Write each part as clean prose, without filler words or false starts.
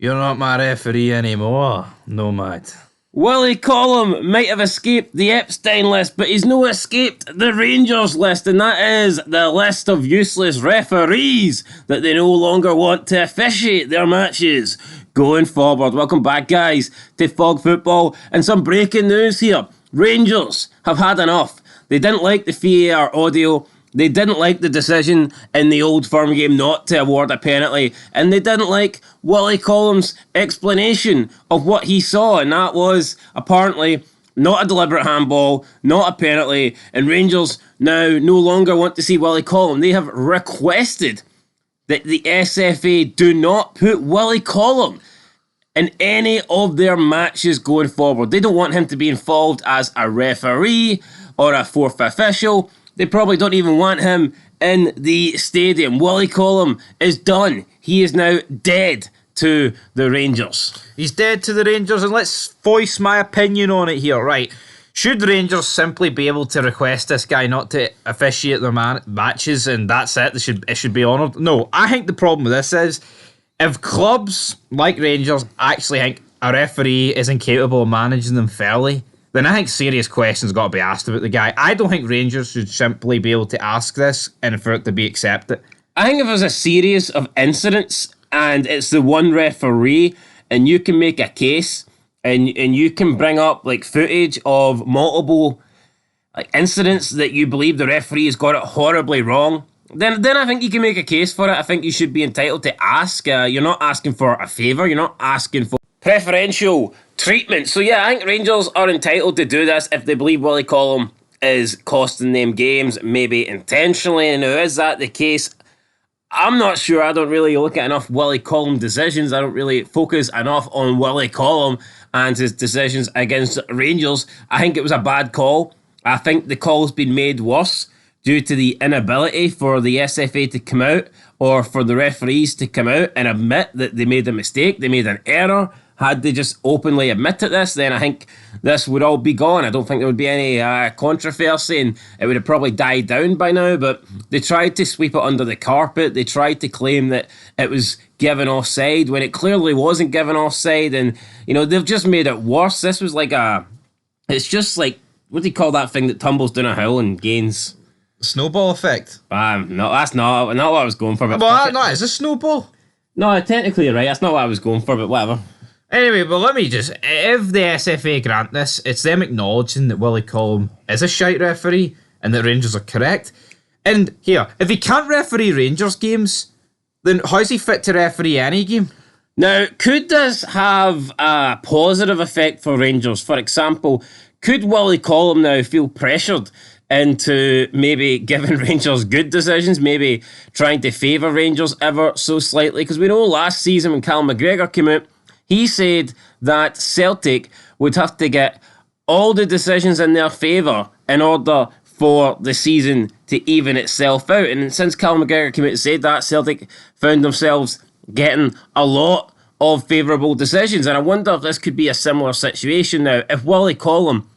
You're not my referee anymore, Nomad. Willie Collum might have escaped the Epstein list, but he's no escaped the Rangers list, and that is the list of useless referees that they no longer want to officiate their matches going forward. Welcome back, guys, to Fog Football, and some breaking news here. Rangers have had enough. They didn't like the VAR audio. They didn't like the decision in the Old Firm game not to award a penalty, and they didn't like Willie Collum's explanation of what he saw, and that was apparently not a deliberate handball, not a penalty, and Rangers now no longer want to see Willie Collum. They have requested that the SFA do not put Willie Collum in any of their matches going forward. They don't want him to be involved as a referee or a fourth official. They probably don't even want him in the stadium. Willie Collum is done. He is now dead to the Rangers. He's dead to the Rangers, and let's voice my opinion on it here. Right. Should Rangers simply be able to request this guy not to officiate their matches and that's it? It should be honoured? No, I think the problem with this is if clubs like Rangers actually think a referee is incapable of managing them fairly, then I think serious questions got to be asked about the guy. I don't think Rangers should simply be able to ask this and for it to be accepted. I think if there's a series of incidents and it's the one referee and you can make a case and you can bring up like footage of multiple like incidents that you believe the referee has got it horribly wrong, then I think you can make a case for it. I think you should be entitled to ask. You're not asking for a favour. You're not asking for preferential treatment. So yeah, I think Rangers are entitled to do this if they believe Willie Collum is costing them games, maybe intentionally. And now, is that the case? I'm not sure. I don't really look at enough Willie Collum decisions. I don't really focus enough on Willie Collum and his decisions against Rangers. I think it was a bad call. I think the call's been made worse due to the inability for the SFA to come out or for the referees to come out and admit that they made a mistake, they made an error. Had they just openly admitted this, then I think this would all be gone. I don't think there would be any controversy and it would have probably died down by now, but they tried to sweep it under the carpet. They tried to claim that it was given offside when it clearly wasn't given offside, and you know, they've just made it worse. This was like it's just like, what do you call that thing that tumbles down a hill and gains? Snowball effect? No, that's not what I was going for. But is a snowball? No, technically you're right. That's not what I was going for, but whatever. Anyway, but let me just... If the SFA grant this, it's them acknowledging that Willie Collum is a shite referee and that Rangers are correct. And here, if he can't referee Rangers games, then how's he fit to referee any game? Now, could this have a positive effect for Rangers? For example, could Willie Collum now feel pressured into maybe giving Rangers good decisions, maybe trying to favour Rangers ever so slightly? Because we know last season when Callum McGregor came out, he said that Celtic would have to get all the decisions in their favour in order for the season to even itself out. And since Callum McGregor came out and said that, Celtic found themselves getting a lot of favourable decisions. And I wonder if this could be a similar situation now. If Willie Collum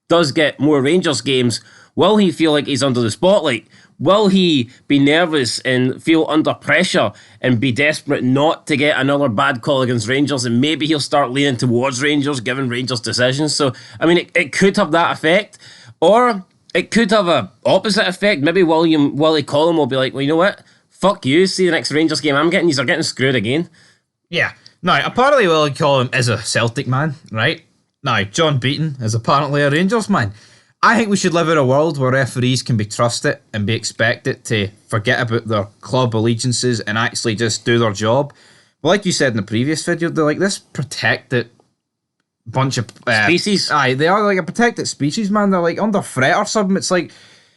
does get more Rangers games, will he feel like he's under the spotlight? Will he be nervous and feel under pressure and be desperate not to get another bad call against Rangers, and maybe he'll start leaning towards Rangers, giving Rangers decisions? So, I mean, it could have that effect, or it could have a opposite effect. Maybe Willie Collum will be like, well, you know what? Fuck you. See the next Rangers game I'm getting, you're getting screwed again. Yeah. Now, apparently Willie Collum is a Celtic man, right? Now, John Beaton is apparently a Rangers man. I think we should live in a world where referees can be trusted and be expected to forget about their club allegiances and actually just do their job. But like you said in the previous video, they're like this protected bunch of... species? Aye, they are like a protected species, man. They're like under threat or something. It's like,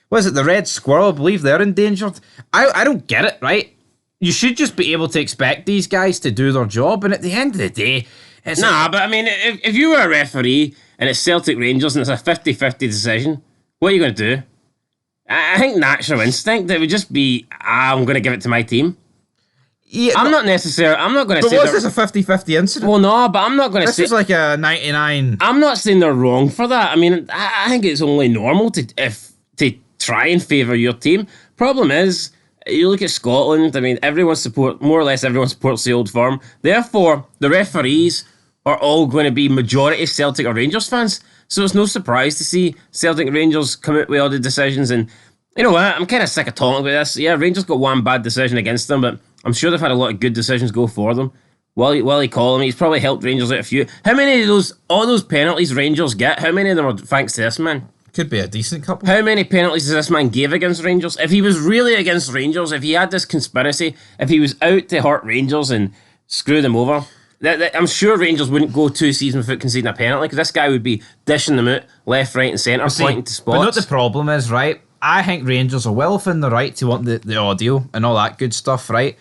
what is it, the red squirrel? I believe they're endangered. I don't get it, right? You should just be able to expect these guys to do their job, and at the end of the day... But I mean, if you were a referee and it's Celtic Rangers and it's a 50-50 decision, what are you going to do? I think natural instinct, it would just be, I'm going to give it to my team. Yeah, I'm not going to say... But was this a 50-50 incident? Well, no, but I'm not going to say... This is like a 99... I'm not saying they're wrong for that. I mean, I think it's only normal to try and favour your team. Problem is, You look at Scotland. I mean, more or less everyone supports the old firm. Therefore, the referees are all going to be majority Celtic or Rangers fans. So it's no surprise to see Celtic and Rangers come out with all the decisions. And you know what? I'm kind of sick of talking about this. Yeah, Rangers got one bad decision against them, but I'm sure they've had a lot of good decisions go for them. Willie Collum, he's probably helped Rangers out a few. How many of all those penalties Rangers get, how many of them are thanks to this man? Could be a decent couple. How many penalties does this man give against Rangers? If he was really against Rangers, if he had this conspiracy, if he was out to hurt Rangers and screw them over, I'm sure Rangers wouldn't go 2 seasons without conceding a penalty, because this guy would be dishing them out left, right and centre, pointing to spots. But not the problem is, right, I think Rangers are well within the right to want the audio and all that good stuff, right?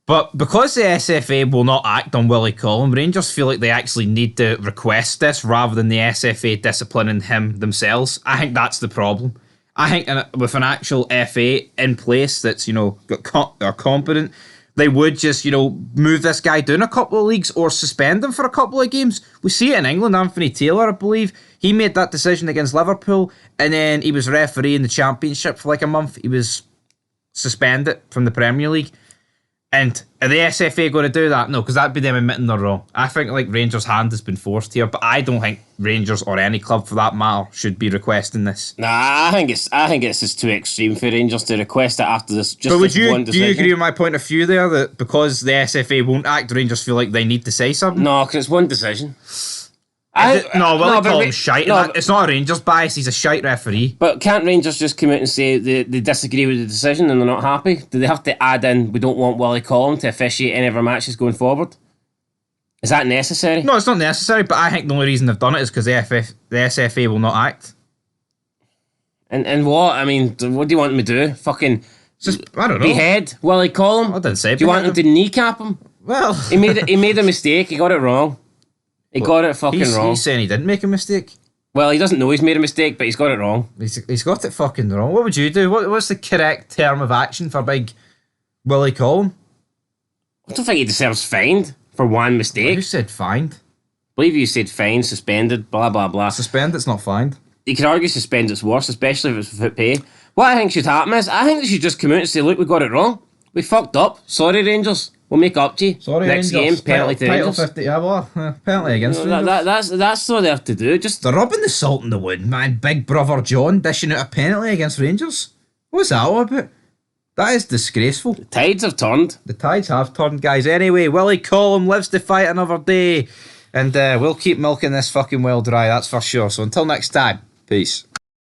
But because the SFA will not act on Willie Collum, Rangers feel like they actually need to request this rather than the SFA disciplining him themselves. I think that's the problem. I think with an actual FA in place that's, are competent, they would just, move this guy down a couple of leagues or suspend him for a couple of games. We see it in England. Anthony Taylor, I believe, he made that decision against Liverpool, and then he was referee in the Championship for like a month. He was suspended from the Premier League. And are the SFA going to do that? No, because that'd be them admitting they're wrong. I think Rangers' hand has been forced here, but I don't think Rangers or any club for that matter should be requesting this. Nah, I think it's just too extreme for Rangers to request it after this. Just but do you agree with my point of view there that because the SFA won't act, Rangers feel like they need to say something? No, because it's one decision. Willie Collum's shite. It's not a Rangers bias, he's a shite referee. But can't Rangers just come out and say they disagree with the decision and they're not happy? Do they have to add in, we don't want Willie Collum to officiate any of our matches going forward? Is that necessary? No, it's not necessary, but I think the only reason they've done it is because the SFA will not act. And what? I mean, what do you want them to do? Fucking I don't know. Behead Willie Collum? I didn't say. Do you want them to kneecap him? Well, he made a mistake. He got it wrong. He got it fucking wrong. He's saying he didn't make a mistake. Well, he doesn't know he's made a mistake, but he's got it wrong. He's got it fucking wrong. What would you do? What's the correct term of action for big Willie Collum? I don't think he deserves fined for one mistake. Who said fined? I believe you said fined, suspended, blah, blah, blah. Suspended's not fined. You could argue suspended's worse, especially if it's without pay. What I think should happen is, I think they should just come out and say, look, we got it wrong. We fucked up. Sorry, Rangers. We'll make up to you. Sorry, next Rangers. game, penalty to Rangers. 50, penalty against Rangers. That's what they have to do. Just they're rubbing the salt in the wound, man. Big brother John dishing out a penalty against Rangers. What's that all about? That is disgraceful. The tides have turned. The tides have turned, guys. Anyway, Willie Collum lives to fight another day. And we'll keep milking this fucking well dry, that's for sure. So until next time, peace.